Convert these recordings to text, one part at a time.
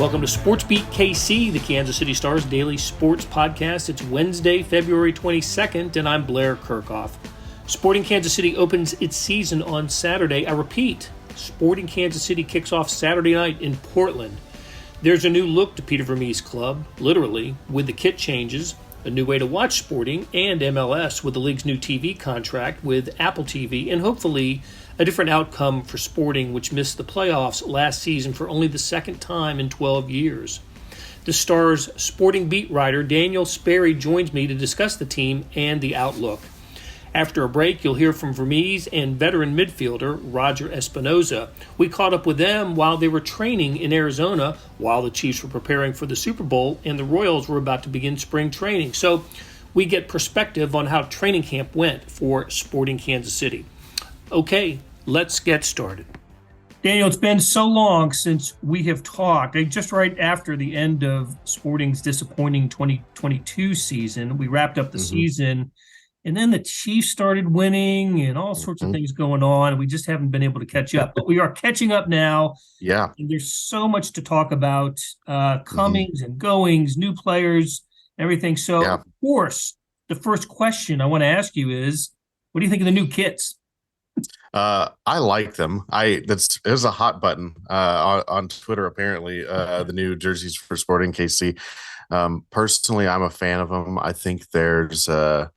Welcome to Sports Beat KC, the Kansas City Stars daily sports podcast. It's Wednesday, February 22nd, and I'm Blair Kirchhoff. Sporting Kansas City opens its season on Saturday. I repeat, Sporting Kansas City kicks off Saturday night in Portland. There's a new look to Peter Vermes' club, literally, with the kit changes, a new way to watch Sporting, and MLS with the league's new TV contract with Apple TV, and hopefully a different outcome for Sporting, which missed the playoffs last season for only the second time in 12 years. The Stars' sporting beat writer Daniel Sperry joins me to discuss the team and the outlook. After a break, you'll hear from Vermes and veteran midfielder Roger Espinoza. We caught up with them while they were training in Arizona, while the Chiefs were preparing for the Super Bowl and the Royals were about to begin spring training. So we get perspective on how training camp went for Sporting Kansas City. Okay, let's get started. Daniel, it's been so long since we have talked. Just right after the end of Sporting's disappointing 2022 season, we wrapped up the season, and then the Chiefs started winning and all sorts of things going on. We just haven't been able to catch up. But we are catching up now. Yeah. And there's so much to talk about, comings and goings, new players, everything. So, Of course, the first question I want to ask you is, what do you think of the new kits? I like them. It was a hot button on Twitter. Apparently, the new jerseys for Sporting KC. Personally, I'm a fan of them. I think there's a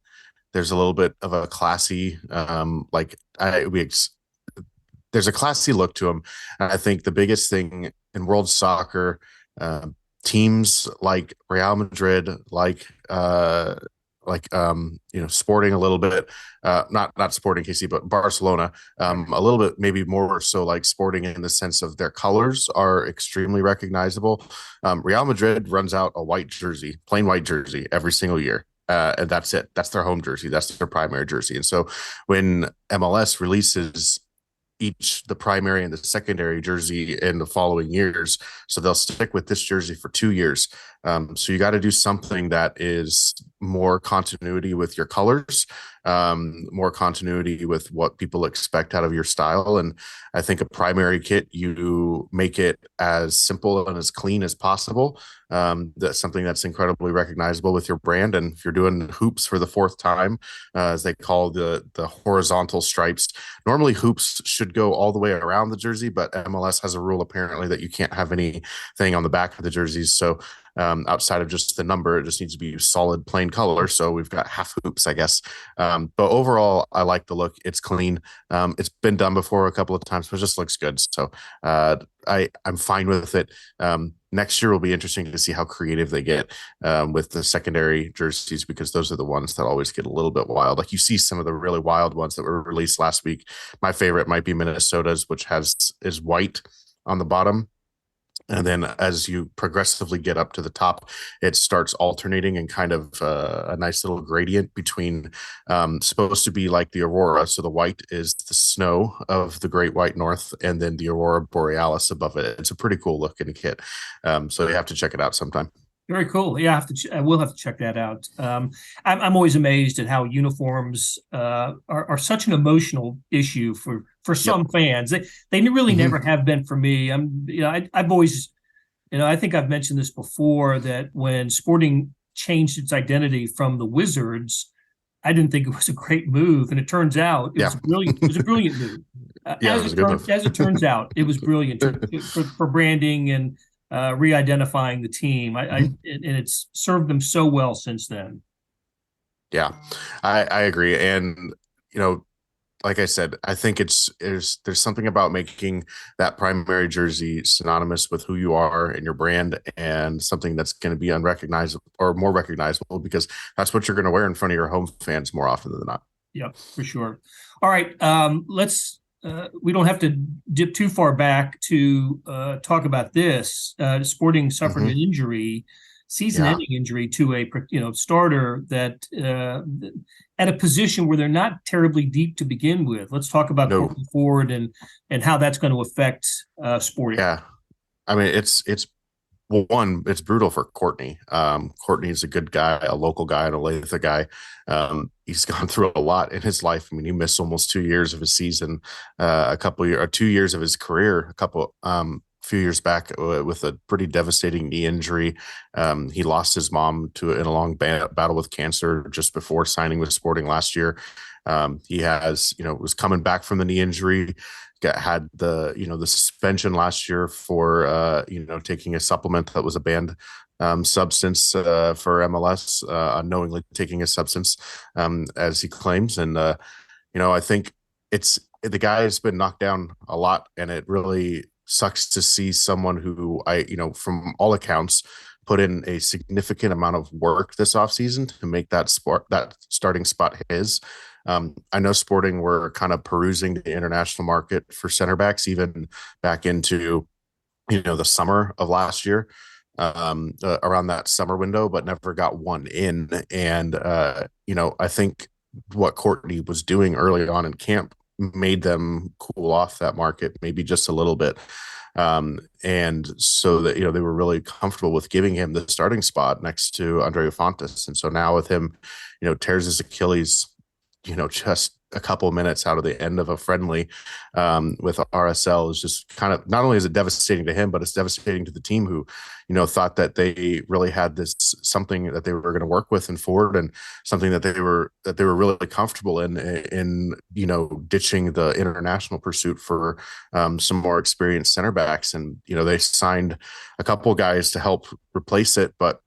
little bit of a classy, there's a classy look to them. And I think the biggest thing in world soccer, teams like Real Madrid, Sporting a little bit, not Sporting KC, but Barcelona, a little bit, maybe more so like Sporting in the sense of their colors are extremely recognizable. Real Madrid runs out a white jersey, plain white jersey every single year. And that's it. That's their home jersey. That's their primary jersey. And so when MLS releases the primary and the secondary jersey in the following years, so they'll stick with this jersey for 2 years. So you got to do something that is more continuity with your colors, more continuity with what people expect out of your style. And I think a primary kit, you make it as simple and as clean as possible. That's something that's incredibly recognizable with your brand. And if you're doing hoops for the fourth time, as they call the horizontal stripes, normally hoops should go all the way around the jersey, but MLS has a rule apparently that you can't have anything on the back of the jerseys. So outside of just the number, it just needs to be solid plain color. So we've got half hoops, I guess. But overall, I like the look. It's clean. It's been done before a couple of times, but it just looks good. So I'm fine with it. Next year will be interesting to see how creative they get with the secondary jerseys, because those are the ones that always get a little bit wild. Like you see some of the really wild ones that were released last week. My favorite might be Minnesota's, which is white on the bottom. And then as you progressively get up to the top, it starts alternating and kind of a nice little gradient between supposed to be like the Aurora. So the white is the snow of the Great White North, and then the Aurora Borealis above it. It's a pretty cool looking kit. So you have to check it out sometime. Very cool. Yeah, I will have to check that out. I'm always amazed at how uniforms are such an emotional issue for some fans. They really never have been for me. I've always, I think I've mentioned this before, that when Sporting changed its identity from the Wizards, I didn't think it was a great move, and it turns out it was brilliant. It was a brilliant move. As it turns out, it was brilliant for branding and re-identifying the team. And it's served them so well since then. Yeah, I agree. And, like I said, I think there's something about making that primary jersey synonymous with who you are and your brand, and something that's going to be unrecognizable or more recognizable, because that's what you're going to wear in front of your home fans more often than not. Yeah, for sure. All right. We don't have to dip too far back to talk about this. Sporting suffered an injury, season-ending injury to a starter that at a position where they're not terribly deep to begin with. Let's talk about Courtney Ford and how that's going to affect Sporting. Yeah, I mean it's brutal for Courtney. Courtney's a good guy, a local guy, an Olathe guy. He's gone through a lot in his life. I mean, he missed almost 2 years of his season, 2 years of his career, few years back with a pretty devastating knee injury. He lost his mom in a long battle with cancer just before signing with Sporting last year. He was coming back from the knee injury, had the suspension last year for taking a supplement that was a banned substance for MLS, unknowingly taking a substance, as he claims. And I think the guy has been knocked down a lot, and it really sucks to see someone who from all accounts, put in a significant amount of work this offseason to make that starting spot his. I know Sporting were kind of perusing the international market for center backs, even back into the summer of last year, around that summer window, but never got one in. And I think what Courtney was doing early on in camp made them cool off that market maybe just a little bit. And so that, they were really comfortable with giving him the starting spot next to Andreu Fontes. And so now with him, tears his Achilles, just a couple of minutes out of the end of a friendly with RSL is just kind of, not only is it devastating to him, but it's devastating to the team who, thought that they really had this something that they were going to work with and forward, and something that they were really comfortable in ditching the international pursuit for some more experienced center backs. And, they signed a couple guys to help replace it, but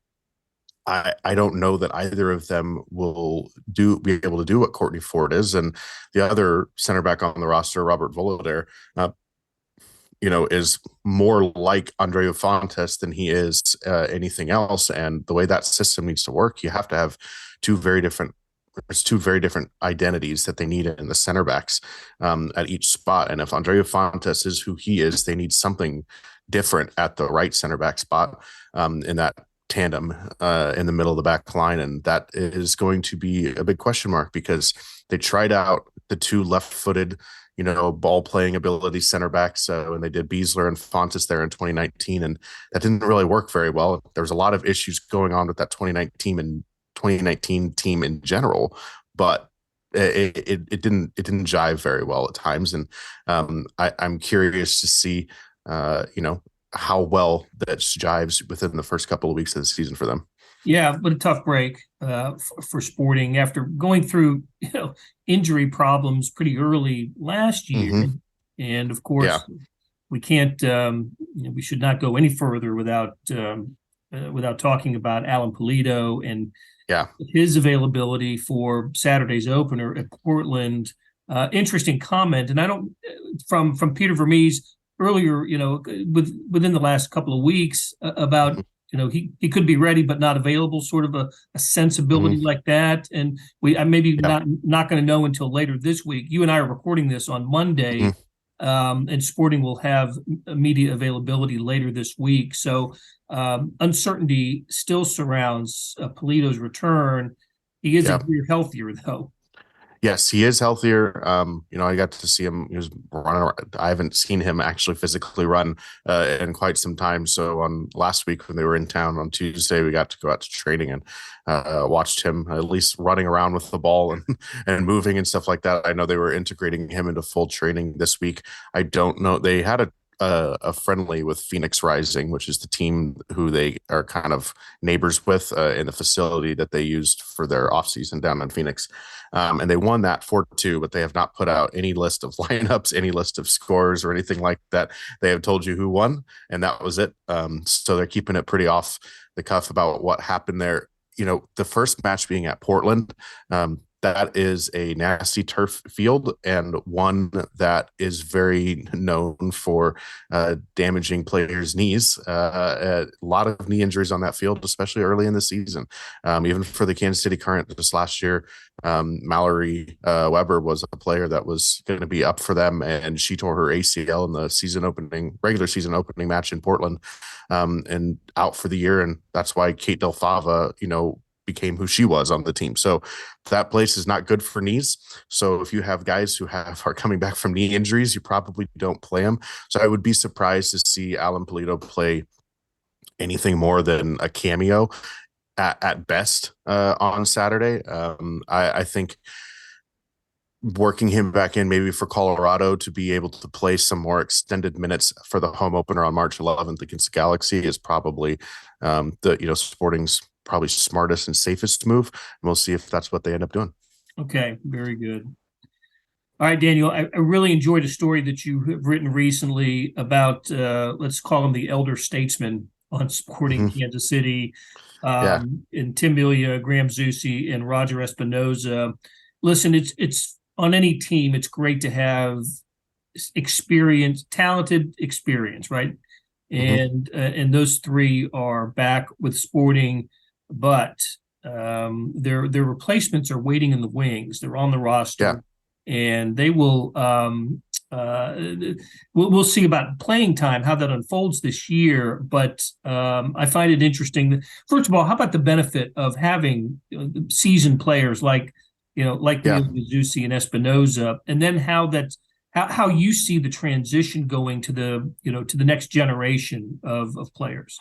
I don't know that either of them will be able to do what Courtney Ford is. And the other center back on the roster, Robert Voloder, is more like Andreu Fontes than he is anything else. And the way that system needs to work, you have to have two very different identities that they need in the center backs at each spot. And if Andreu Fontes is who he is, they need something different at the right center back spot in that tandem in the middle of the back line. And that is going to be a big question mark, because they tried out the two left-footed, ball playing ability center backs when they did Beasler and Fontes there in 2019, and that didn't really work very well. There was a lot of issues going on with that 2019 team in general, but it didn't jive very well at times. And I'm curious to see how well that jives within the first couple of weeks of the season for them. Yeah, but a tough break for Sporting after going through injury problems pretty early last year. Mm-hmm. And of course, we can't we should not go any further without talking about Alan Pulido and his availability for Saturday's opener at Portland. Interesting comment, and I don't from Peter Vermes earlier, within the last couple of weeks about, he could be ready but not available, sort of a sensibility like that. And I'm maybe not going to know until later this week. You and I are recording this on Monday, and Sporting will have media availability later this week. So uncertainty still surrounds Pulido's return. He is a year healthier, though. Yes, he is healthier. I got to see him. He was running around. I haven't seen him actually physically run in quite some time. So on last week when they were in town on Tuesday, we got to go out to training and watched him at least running around with the ball and moving and stuff like that. I know they were integrating him into full training this week. I don't know. They had a friendly with Phoenix Rising, which is the team who they are kind of neighbors with in the facility that they used for their offseason down in Phoenix. And they won that 4-2, but they have not put out any list of lineups, any list of scores or anything like that. They have told you who won, and that was it. So they're keeping it pretty off the cuff about what happened there. The first match being at Portland, that is a nasty turf field, and one that is very known for damaging players' knees. A lot of knee injuries on that field, especially early in the season. Even for the Kansas City Current this last year, Mallory Weber was a player that was going to be up for them, and she tore her ACL in the regular season opening match in Portland, and out for the year. And that's why Kate Del Fava, became who she was on the team. So that place is not good for knees. So if you have guys who are coming back from knee injuries, you probably don't play them. So I would be surprised to see Alan Pulido play anything more than a cameo at best on Saturday. I think working him back in maybe for Colorado to be able to play some more extended minutes for the home opener on March 11th against Galaxy is probably Sporting's probably smartest and safest move. And we'll see if that's what they end up doing. Okay, very good. All right, Daniel, I really enjoyed a story that you have written recently about, let's call him the elder statesman on Sporting Kansas City, Yeah. and Tim Melia, Graham Zusi, and Roger Espinoza. Listen, it's on any team, it's great to have experience, talented experience, right? And those three are back with Sporting, but their replacements are waiting in the wings. They're on the roster. Yeah. And they will we'll see about playing time, how that unfolds this year. But I find it interesting that, first of all, how about the benefit of having seasoned players like Zusi and Espinoza, and then how you see the transition going to the next generation of players.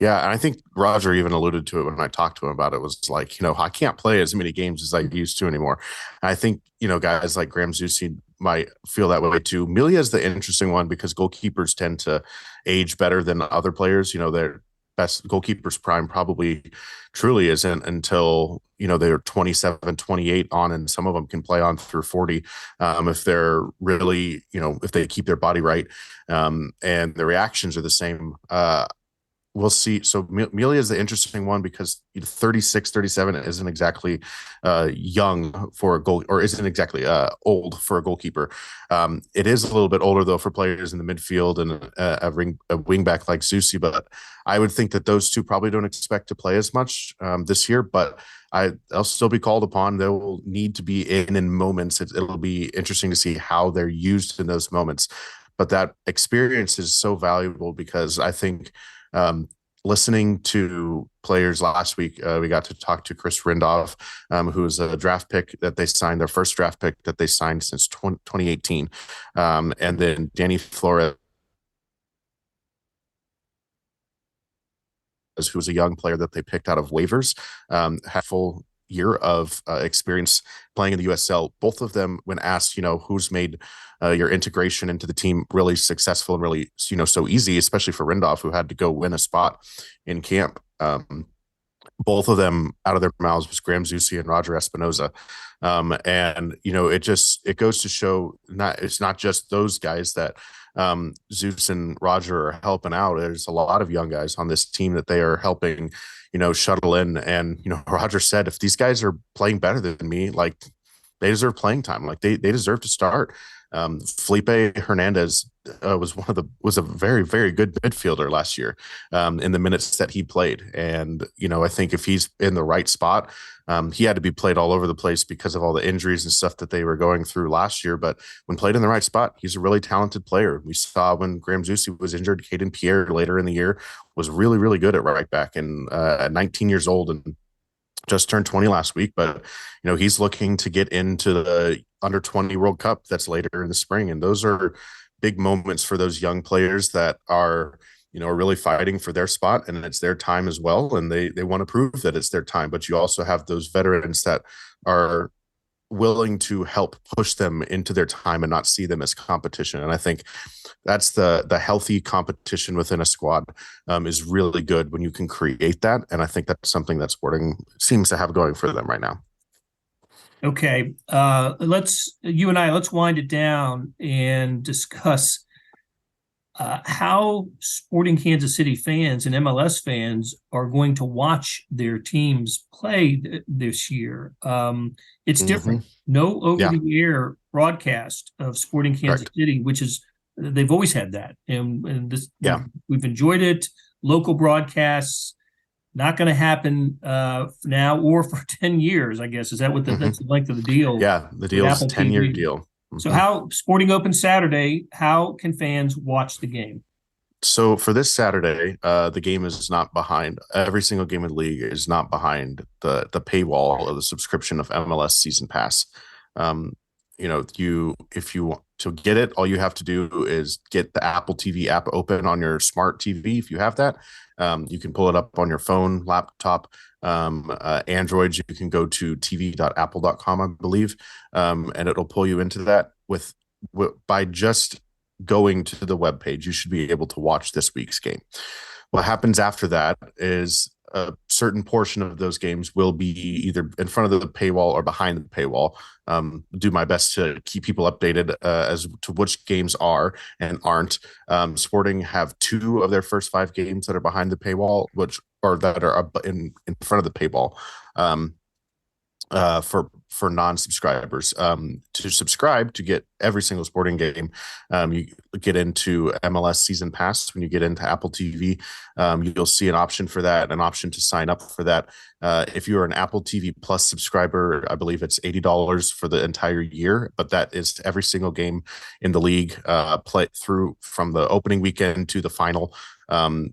Yeah, and I think Roger even alluded to it when I talked to him about it. Was like, I can't play as many games as I used to anymore. And I think, guys like Graham Zusi might feel that way too. Melia is the interesting one because goalkeepers tend to age better than other players. Their best goalkeepers prime probably truly isn't until, they're 27, 28 on, and some of them can play on through 40 if they're really, if they keep their body right, and the reactions are the same. We'll see. So Melia is the interesting one because 36, 37 isn't exactly young for a goal, or isn't exactly old for a goalkeeper. It is a little bit older though for players in the midfield and a wing back like Zusi. But I would think that those two probably don't expect to play as much this year. But they'll still be called upon. They will need to be in moments. It'll be interesting to see how they're used in those moments. But that experience is so valuable because I think. Listening to players last week, we got to talk to Chris Rindhoff, who's a draft pick that they signed, their first draft pick that they signed since 2018. And then Danny Flores, who's a young player that they picked out of waivers, had full year of experience playing in the USL. Both of them, when asked, who's made your integration into the team really successful and really, so easy, especially for Rindhoff, who had to go win a spot in camp. Both of them out of their mouths was Graham Zusi and Roger Espinoza. And, it goes to show it's not just those guys that Zeus and Roger are helping out. There's a lot of young guys on this team that they are helping, shuttle in. And, Roger said, if these guys are playing better than me, like they deserve playing time. Like they deserve to start. Felipe Hernandez was a very, very good midfielder last year in the minutes that he played. And, I think if he's in the right spot, he had to be played all over the place because of all the injuries and stuff that they were going through last year. But when played in the right spot, he's a really talented player. We saw when Graham Zusi was injured, Caden Pierre later in the year was really, really good at right back, and at 19 years old and just turned 20 last week. But, he's looking to get into the under 20 World Cup that's later in the spring. And those are big moments for those young players that are, are really fighting for their spot, and it's their time as well. And they want to prove that it's their time. But you also have those veterans that are willing to help push them into their time and not see them as competition. And I think that's the healthy competition within a squad is really good when you can create that. And I think that's something that Sporting seems to have going for them right now. Okay. Let's wind it down and discuss how Sporting Kansas City fans and MLS fans are going to watch their teams play this year. It's different. No over-the-air broadcast of Sporting Kansas City, which is they've always had that, and this we've enjoyed it. Local broadcasts not going to happen now or for 10 years. I guess is that what that's the length of the deal? Yeah, the deal is a 10-year deal. So how Sporting Open Saturday, how can fans watch the game? So for this Saturday, the game is not behind. Every single game in the league is not behind the paywall or the subscription of MLS Season Pass. if you want to get it, all you have to do is get the Apple TV app open on your smart TV. If you have that, you can pull it up on your phone, laptop, Android. You can go to tv.apple.com, I believe, and it'll pull you into that by just going to the web page. You should be able to watch this week's game. What happens after that is a certain portion of those games will be either in front of the paywall or behind the paywall. Do my best to keep people updated as to which games are and aren't. Sporting have 2 of their first 5 games that are behind the paywall, that are in front of the paywall. For non-subscribers, to subscribe to get every single sporting game, you get into MLS Season Pass. When you get into Apple TV, you'll see an option for that, an option to sign up for that. If you're an Apple TV Plus subscriber, I believe it's $80 for the entire year, but that is every single game in the league, play through from the opening weekend to the final. All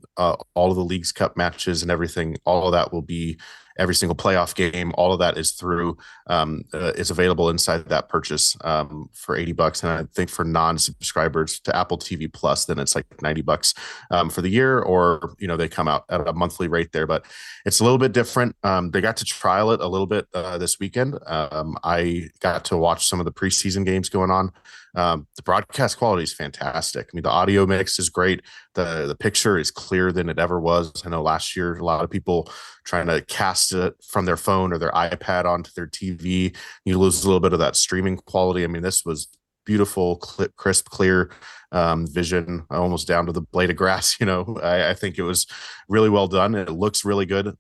of the League's Cup matches and everything, all of that will be every single playoff game. All of that is is available inside that purchase for $80. And I think for non-subscribers to Apple TV Plus, then it's like $90 for the year, or, they come out at a monthly rate there, but it's a little bit different. They got to trial it a little bit this weekend. I got to watch some of the preseason games going on. The broadcast quality is fantastic. I mean, the audio mix is great. The picture is clearer than it ever was. I know last year, a lot of people trying to cast it from their phone or their iPad onto their TV. You lose a little bit of that streaming quality. I mean, this was beautiful, crisp, clear vision, almost down to the blade of grass. I think it was really well done. It looks really good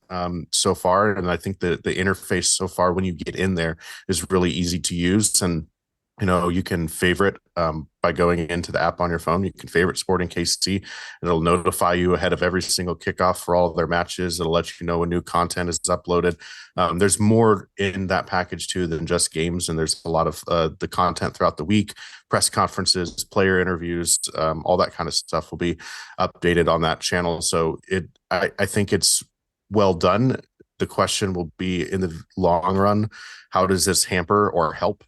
so far. And I think the interface so far, when you get in there, is really easy to use. And you can favorite by going into the app on your phone. You can favorite Sporting KC. It'll notify you ahead of every single kickoff for all of their matches. It'll let you know when new content is uploaded. There's more in that package too than just games, and there's a lot of the content throughout the week, press conferences, player interviews, all that kind of stuff will be updated on that channel. So I think it's well done. The question will be, in the long run, how does this hamper or help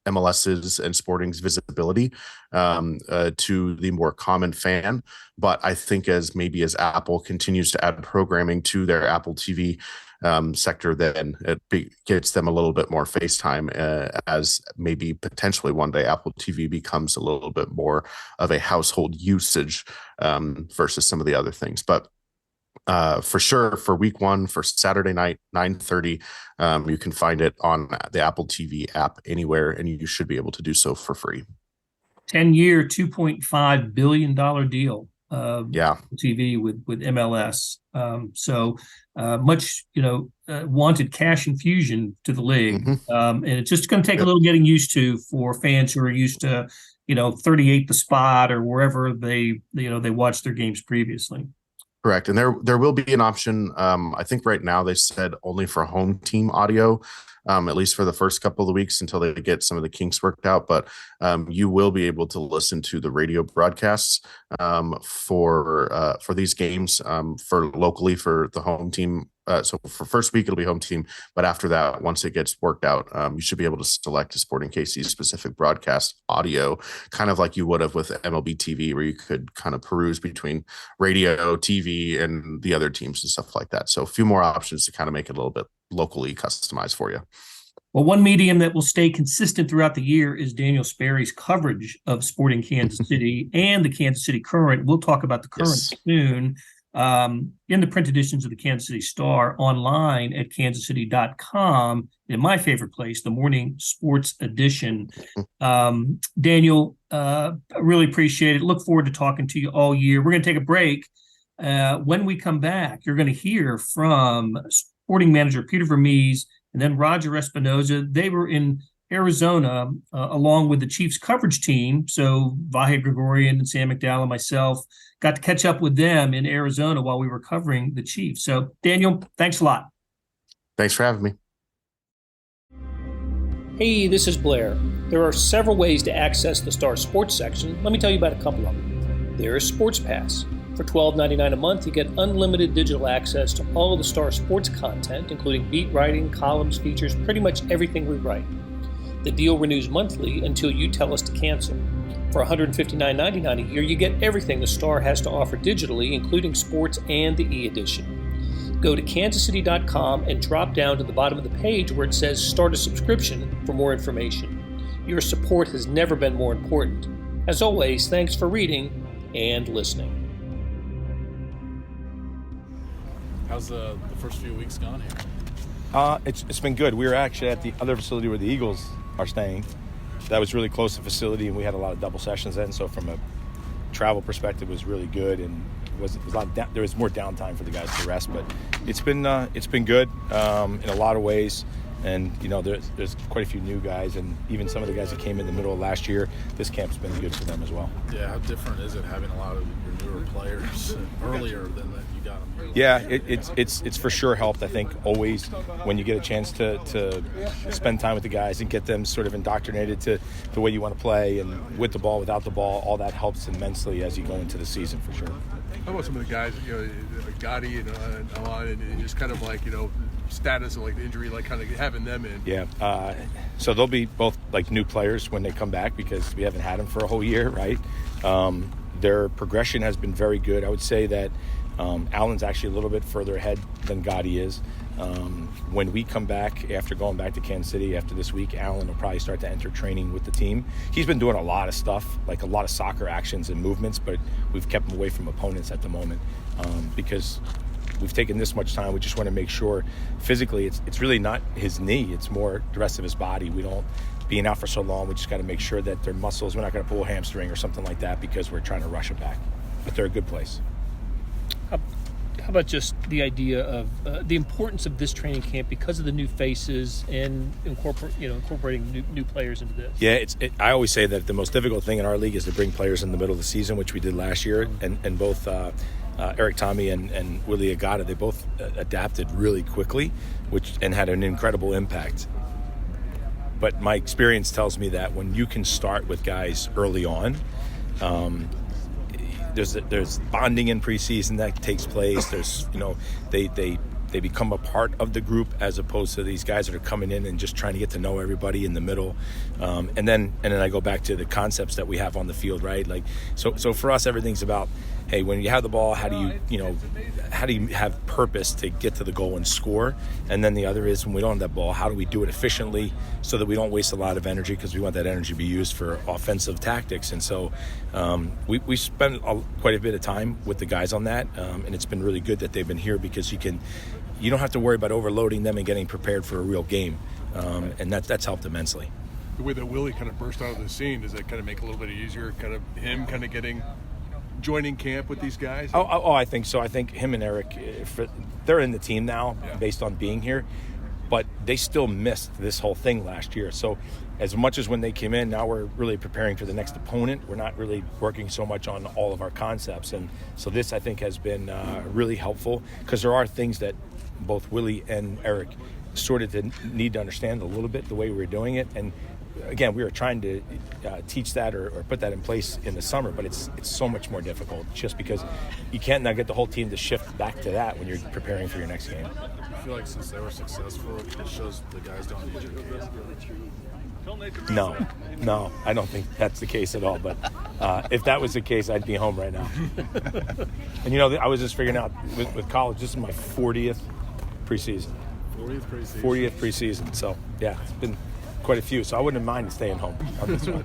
MLS's and Sporting's visibility to the more common fan? But I think as Apple continues to add programming to their Apple TV sector, then it gets them a little bit more face time, as maybe potentially one day Apple TV becomes a little bit more of a household usage versus some of the other things. But for sure, for week 1, for Saturday night, 9:30, you can find it on the Apple TV app anywhere, and you should be able to do so for free. 10-year, $2.5 billion deal. TV with MLS. So much, wanted cash infusion to the league. And it's just going to take a little getting used to for fans who are used to, 38 The Spot or wherever they watched their games previously. Correct. And there will be an option. I think right now they said only for home team audio, at least for the first couple of weeks until they get some of the kinks worked out. But you will be able to listen to the radio broadcasts for these games for locally for the home team. So for first week, it'll be home team. But after that, once it gets worked out, you should be able to select a Sporting KC specific broadcast audio, kind of like you would have with MLB TV, where you could kind of peruse between radio, TV, and the other teams and stuff like that. So a few more options to kind of make it a little bit locally customized for you. Well, one medium that will stay consistent throughout the year is Daniel Sperry's coverage of Sporting Kansas City and the Kansas City Current. We'll talk about the Current soon. In the print editions of the Kansas City Star, online at kansascity.com, in my favorite place, the Morning Sports Edition. Daniel, I really appreciate it. Look forward to talking to you all year. We're going to take a break. When we come back, you're going to hear from Sporting manager Peter Vermees and then Roger Espinoza. They were in Arizona along with the Chiefs coverage team. So Vahe Gregorian and Sam McDowell and myself got to catch up with them in Arizona while we were covering the Chiefs. So Daniel, thanks a lot. Thanks for having me. Hey, this is Blair. There are several ways to access the Star Sports section. Let me tell you about a couple of them. There is Sports Pass. For $12.99 a month, you get unlimited digital access to all of the Star Sports content, including beat writing, columns, features, pretty much everything we write. The deal renews monthly until you tell us to cancel. For $159.99 a year, you get everything the Star has to offer digitally, including sports and the e-edition. Go to kansascity.com and drop down to the bottom of the page where it says Start a Subscription for more information. Your support has never been more important. As always, thanks for reading and listening. How's the first few weeks gone here? It's been good. We were actually at the other facility where the Eagles are staying. That was really close to the facility, and we had a lot of double sessions then. So from a travel perspective, it was really good, and there was more downtime for the guys to rest. But it's been good in a lot of ways. And there's quite a few new guys, and even some of the guys that came in the middle of last year. This camp's been good for them as well. Yeah, how different is it having a lot of your newer players earlier than that you got them? Yeah, it's for sure helped. I think always when you get a chance to spend time with the guys and get them sort of indoctrinated to the way you want to play, and with the ball, without the ball, all that helps immensely as you go into the season for sure. How about some of the guys, like Gotti and Alon, and just kind of like, status of like the injury, like kind of having them in? Yeah, so they'll be both like new players when they come back because we haven't had them for a whole year, right? Their progression has been very good. I would say that Allen's actually a little bit further ahead than Gotti is. When we come back, after going back to Kansas City after this week, Allen will probably start to enter training with the team. He's been doing a lot of stuff, like a lot of soccer actions and movements, but we've kept him away from opponents at the moment because we've taken this much time. We just want to make sure physically it's really not his knee, it's more the rest of his body. We don't, being out for so long, we just got to make sure that their muscles, we're not going to pull a hamstring or something like that because we're trying to rush it back. But they're a good place. How about just the idea of the importance of this training camp because of the new faces and incorporating new players into this? Yeah, I always say that the most difficult thing in our league is to bring players in the middle of the season, which we did last year, and both Eric Tommy and Willie Agata, they both adapted really quickly, and had an incredible impact. But my experience tells me that when you can start with guys early on, there's bonding in preseason that takes place. There's they become a part of the group as opposed to these guys that are coming in and just trying to get to know everybody in the middle. And then I go back to the concepts that we have on the field, right? Like so for us, everything's about, hey, when you have the ball, how do you have purpose to get to the goal and score? And then the other is when we don't have that ball, how do we do it efficiently so that we don't waste a lot of energy, because we want that energy to be used for offensive tactics. And so we spend quite a bit of time with the guys on that, and it's been really good that they've been here because you don't have to worry about overloading them and getting prepared for a real game, and that's helped immensely. The way that Willie kind of burst out of the scene, does that kind of make it a little bit easier, kind of him kind of joining camp with these guys? Oh, I think so. I think him and Eric, they're in the team now based on being here, but they still missed this whole thing last year. So as much as when they came in, now we're really preparing for the next opponent. We're not really working so much on all of our concepts. And so this, I think, has been really helpful, because there are things that both Willie and Eric sort of need to understand a little bit the way we were doing it. And again, we were trying to teach that or put that in place in the summer, but it's so much more difficult just because you can't now get the whole team to shift back to that when you're preparing for your next game. I feel like since they were successful, it shows the guys don't need you. No, I don't think that's the case at all. But if that was the case, I'd be home right now. And I was just figuring out with college, this is my 40th preseason. 40th preseason. So yeah, it's been quite a few, so I wouldn't mind staying home on this one.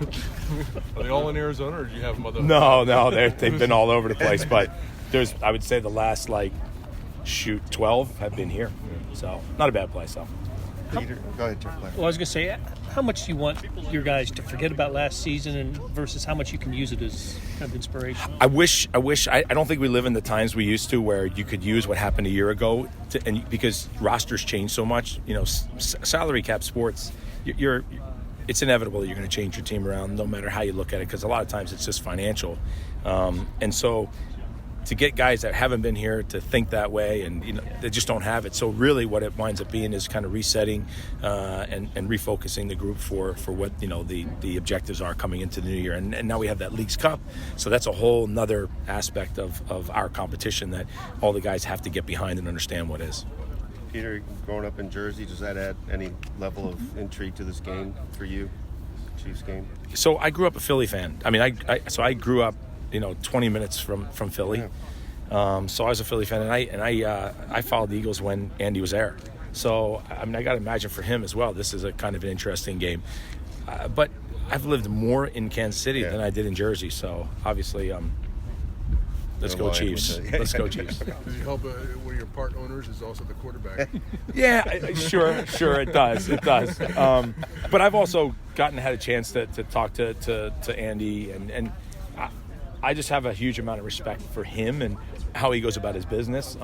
Are they all in Arizona, or do you have them other? No, they've been all over the place, but I would say the last 12 have been here, so not a bad place though. Peter, go ahead, Jeff. Well, I was going to say, how much do you want your guys to forget about last season, and versus how much you can use it as kind of inspiration? I don't think we live in the times we used to where you could use what happened a year ago, and because rosters change so much, salary cap sports, it's inevitable that you're going to change your team around no matter how you look at it, because a lot of times it's just financial. And so to get guys that haven't been here to think that way, and they just don't have it. So really what it winds up being is kind of resetting and refocusing the group for what the objectives are coming into the new year. And now we have that Leagues Cup, so that's a whole nother aspect of our competition that all the guys have to get behind and understand what is. Peter, growing up in Jersey, does that add any level of intrigue to this game for you, Chiefs game? So I grew up a Philly fan. I mean, I grew up, 20 minutes from Philly. Yeah. So I was a Philly fan, and I followed the Eagles when Andy was there. So I mean, I got to imagine for him as well, this is a kind of an interesting game. But I've lived more in Kansas City than I did in Jersey. So obviously, let's go Chiefs. Let's go Chiefs. Does it help one of your part owners is also the quarterback? Yeah, sure, it does. But I've also had a chance to talk to Andy, and I just have a huge amount of respect for him and how he goes about his business.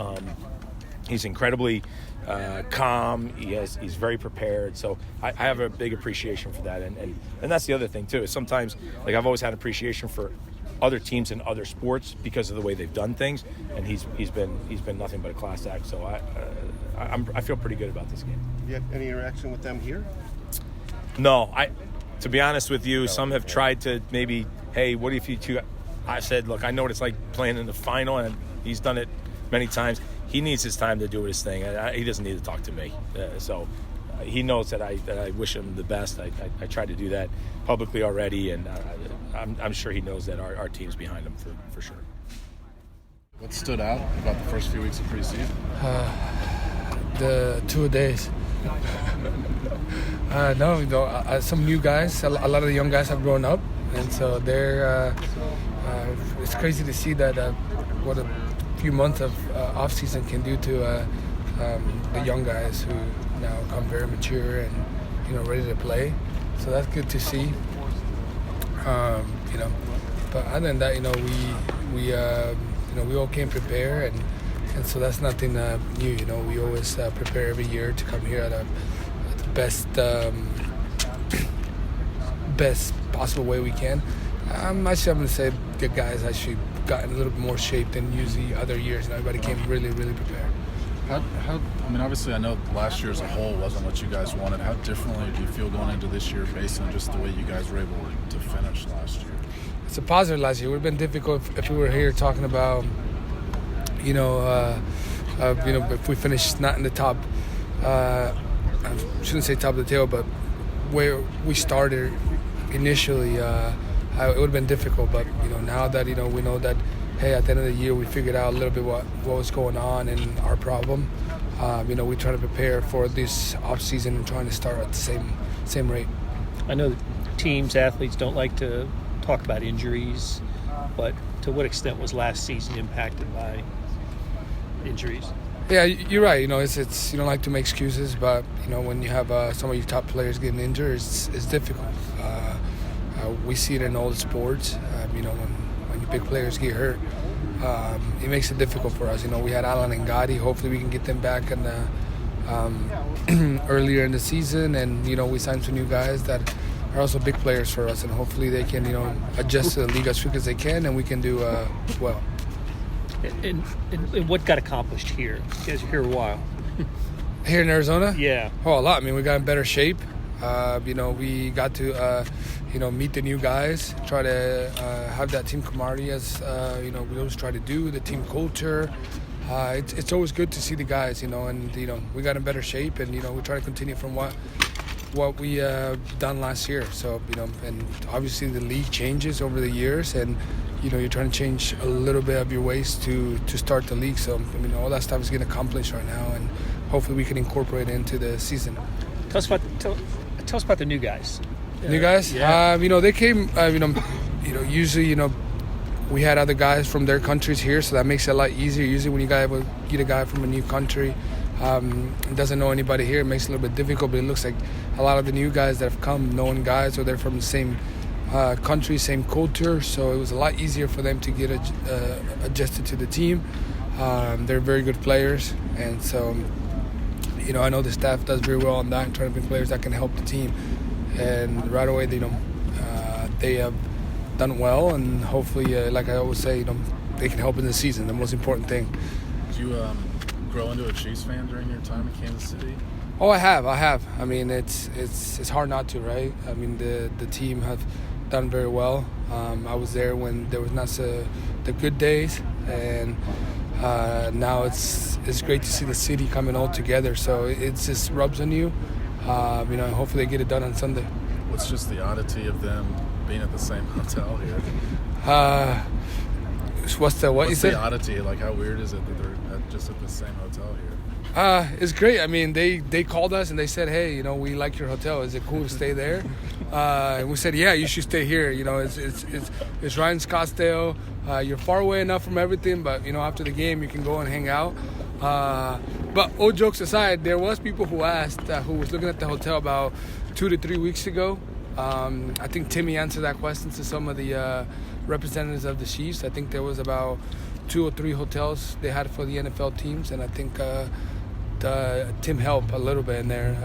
He's incredibly calm. He's very prepared. So I have a big appreciation for that, and that's the other thing too. Is sometimes I've always had appreciation for other teams in other sports because of the way they've done things, and he's been nothing but a class act. So I feel pretty good about this game. You have any interaction with them here? No, to be honest with you, some have tried to maybe, hey, what if you two? I said, look, I know what it's like playing in the final, and he's done it many times. He needs his time to do his thing. He doesn't need to talk to me. So he knows that I wish him the best. I tried to do that publicly already, and I'm sure he knows that our team's behind him for sure. What stood out about the first few weeks of preseason? The 2 days. Some new guys. A lot of the young guys have grown up, and so they're. It's crazy to see that what a few months of off season can do to the young guys who now come very mature and ready to play. So that's good to see. But other than that, we all came prepared, and so that's nothing new. We always prepare every year to come here at the best possible way we can. I'm going to say the guys actually got in a little bit more shape than usually other years, and everybody came really, really prepared. Obviously I know last year as a whole wasn't what you guys wanted. How differently do you feel going into this year based on just the way you guys were able to finish last year? It's a positive last year. It would have been difficult if we were here talking about, if we finished not in the top, I shouldn't say top of the table, but where we started initially, it would have been difficult. But, now that, we know that, hey, at the end of the year, we figured out a little bit what was going on and our problem. We try to prepare for this off season and trying to start at the same rate. I know that teams, athletes don't like to talk about injuries, but to what extent was last season impacted by injuries? Yeah, you're right. It's you don't like to make excuses, but when you have some of your top players getting injured, it's difficult. We see it in all the sports. When your big players get hurt, it makes it difficult for us. We had Allen and Gotti. Hopefully, we can get them back in earlier in the season, and we signed some new guys that are also big players for us, and hopefully they can adjust to the league as quick as they can, and we can do well. And what got accomplished here? You guys are here a while. Here in Arizona? Yeah. Oh, a lot. We got in better shape. We got to, meet the new guys, try to have that team camaraderie as, we always try to do, the team culture. It's always good to see the guys, and, we got in better shape, and, we try to continue from what we done last year. So, and obviously the league changes over the years, and, you're trying to change a little bit of your ways to start the league. So, all that stuff is getting accomplished right now, and hopefully we can incorporate it into the season. Tell us about the new guys. New guys? Yeah. They came, usually, we had other guys from their countries here, so that makes it a lot easier. Usually when you get a guy from a new country, doesn't know anybody here, it makes it a little bit difficult, but it looks like a lot of the new guys that have come, known guys, or they're from the same country, same culture, so it was a lot easier for them to get adjusted to the team. They're very good players, and so I know the staff does very well on that, trying to bring players that can help the team. And right away, they have done well, and hopefully, like I always say, they can help in the season. The most important thing. Did you grow into a Chiefs fan during your time in Kansas City? Oh, I have. It's hard not to, right? The team have done very well. I was there when there was not the good days, and now it's great to see the city coming all together. So it just rubs on you. Hopefully they get it done on Sunday. What's just the oddity of them being at the same hotel here? What's the oddity? Like, how weird is it that they're just at the same hotel here? It's great. I mean, they called us and they said, hey, we like your hotel. Is it cool to stay there? And we said, yeah, you should stay here. It's right in Scottsdale. You're far away enough from everything, but after the game you can go and hang out. But all jokes aside, there was people who asked, who was looking at the hotel about 2 to 3 weeks ago. I think Timmy answered that question to some of the representatives of the Chiefs. I think there was about 2 or 3 hotels they had for the NFL teams, and I think Tim helped a little bit in there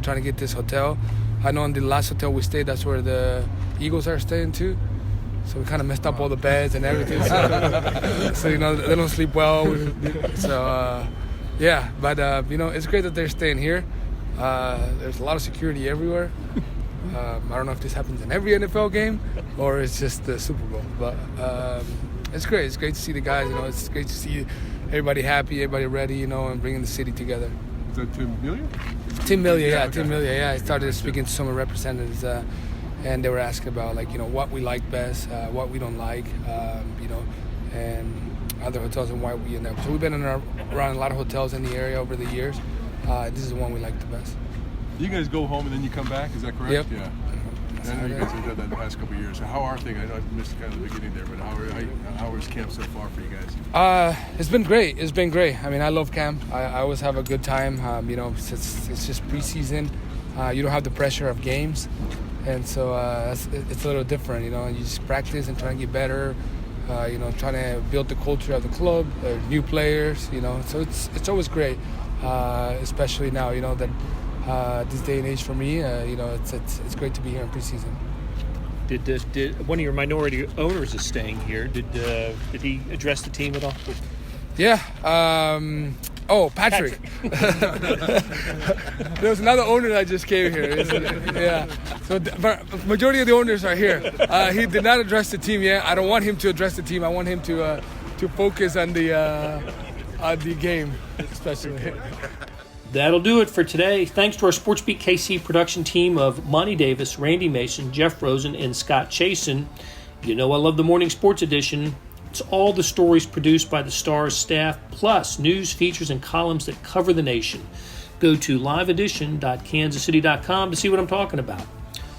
trying to get this hotel. I know in the last hotel we stayed, that's where the Eagles are staying too. So we kind of messed up all the beds and everything. So they don't sleep well. So but it's great that they're staying here. There's a lot of security everywhere. I don't know if this happens in every NFL game or it's just the Super Bowl, but it's great. It's great to see the guys. It's great to see everybody happy, everybody ready, and bringing the city together. Is that Tim Melia? Tim Melia, yeah, okay. Tim Melia, yeah. I started speaking to some of the representatives, and they were asking about what we like best, what we don't like, and other hotels and why we in there. So we've been around a lot of hotels in the area over the years. This is the one we like the best. You guys go home and then you come back, is that correct? Yep. Yeah. I know you guys have done that the past couple of years. So how are things? I know I missed kind of the beginning there, but how is camp so far for you guys? It's been great. It's been great. I mean, I love camp. I always have a good time. It's just preseason. You don't have the pressure of games, and so it's a little different. You just practice and try to get better. Trying to build the culture of the club, new players. So it's always great, especially now. That. This day and age for me, it's great to be here in preseason. Did one of your minority owners is staying here? Did he address the team at all? Yeah. Patrick. There was another owner that just came here. Yeah. So, but majority of the owners are here. He did not address the team yet. I don't want him to address the team. I want him to focus on the game, especially. That'll do it for today. Thanks to our SportsBeat KC production team of Monty Davis, Randy Mason, Jeff Rosen, and Scott Chasen. I love the Morning Sports Edition. It's all the stories produced by the Stars staff, plus news, features, and columns that cover the nation. Go to liveedition.kansascity.com to see what I'm talking about.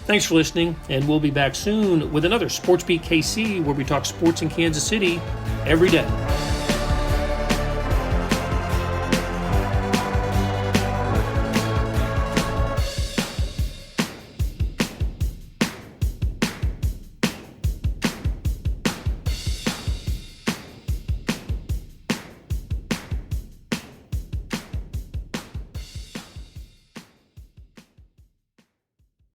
Thanks for listening, and we'll be back soon with another SportsBeat KC where we talk sports in Kansas City every day.